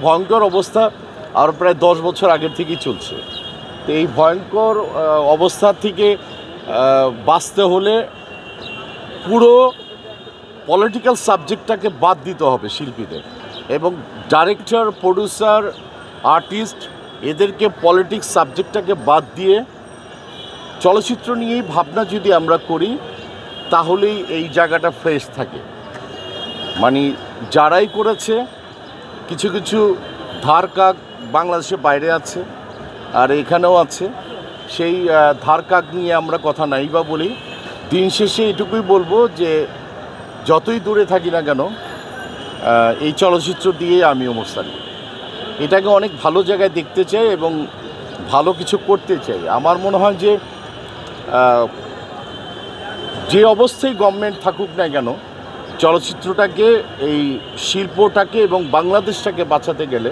ভয়ঙ্কর অবস্থা আর প্রায় 10 বছর আগের থেকেই চলছে। তো এই ভয়ঙ্কর অবস্থা থেকে বাঁচতে হলে পুরো পলিটিক্যাল সাবজেক্টটাকে বাদ দিতে হবে শিল্পীদের, এবং ডাইরেক্টর, প্রডিউসার, আর্টিস্ট এদেরকে পলিটিক্স সাবজেক্টটাকে বাদ দিয়ে চলচ্চিত্র নিয়েই ভাবনা যদি আমরা করি তাহলেই এই জায়গাটা ফ্রেশ থাকে। মানে যারাই করেছে কিছু কিছু ধার কাক বাংলাদেশের বাইরে আছে আর এখানেও আছে, সেই ধার কাক নিয়ে আমরা কথা নাই বা বলি। দিন শেষে এটুকুই বলবো যে যতই দূরে থাকি না কেন এই চলচ্চিত্র দিয়ে আমি ওমর সানি এটাকে অনেক ভালো জায়গায় দেখতে চাই এবং ভালো কিছু করতে চাই। আমার মনে হয় যে অবস্থায় গভর্নমেন্ট থাকুক না কেন, চলচ্চিত্রটাকে, এই শিল্পটাকে এবং বাংলাদেশটাকে বাঁচাতে গেলে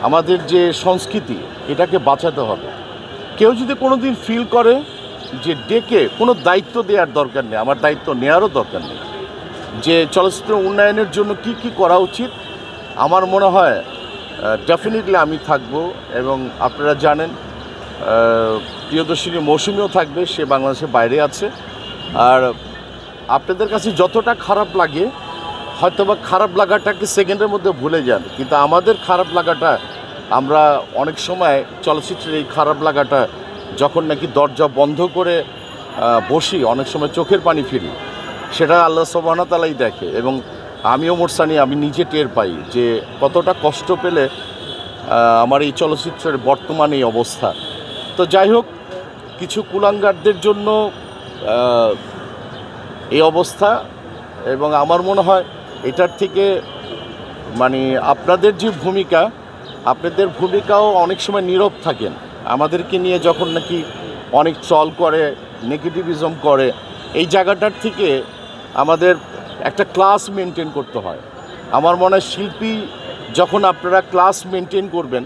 আমাদের যে সংস্কৃতি এটাকে বাঁচাতে হবে। কেউ যদি কোনো দিন ফিল করে যে ডেকে কোনো দায়িত্ব দেওয়ার দরকার নেই, আমার দায়িত্ব নেওয়ারও দরকার নেই, যে চলচ্চিত্র উন্নয়নের জন্য কি কি করা উচিত, আমার মনে হয় ডেফিনেটলি আমি থাকব। এবং আপনারা জানেন প্রিয়দর্শিনী মৌসুমীও থাকবে, সে বাংলাদেশের বাইরে আছে। আর আপনাদের কাছে যতটা খারাপ লাগে হয়তোবা খারাপ লাগাটাকে সেকেন্ডের মধ্যে ভুলে যান, কিন্তু আমাদের খারাপ লাগাটা, আমরা অনেক সময় চলচ্চিত্রের এই খারাপ লাগাটা যখন নাকি দরজা বন্ধ করে বসি, অনেক সময় চোখের পানি ফিরি, সেটা আল্লাহ সুবহানাহু ওয়া তাআলাই দেখে। এবং আমিও ওমর সানি, আমি নিজে টের পাই যে কতটা কষ্ট পেলে আমার এই চলচ্চিত্রের বর্তমানে এই অবস্থা। তো যাই হোক, কিছু কুলাঙ্গারদের জন্য এই অবস্থা, এবং আমার মনে হয় এটার থেকে মানে আপনাদের যে ভূমিকা, আপনাদের ভূমিকাও অনেক সময় নীরব থাকেন আমাদেরকে নিয়ে, যখন নাকি অনেক ট্রল করে, নেগেটিভিজম করে, এই জায়গাটার থেকে আমাদের একটা ক্লাস মেনটেন করতে হয়। আমার মনে হয় শিল্পী যখন আপনারা ক্লাস মেনটেন করবেন,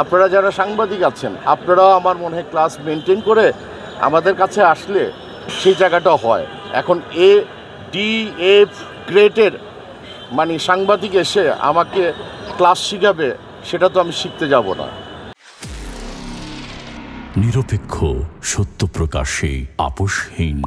আপনারা যারা সাংবাদিক আছেন আপনারাও আমার মনে হয় ক্লাস মেনটেন করে আমাদের কাছে আসলে সেই জায়গাটা হয়। এখন ADF গ্রেডের মানে সাংবাদিক এসে আমাকে ক্লাস শিখাবে, সেটা তো আমি শিখতে যাব না। নিরপেক্ষ, সত্য প্রকাশে আপোষহীন।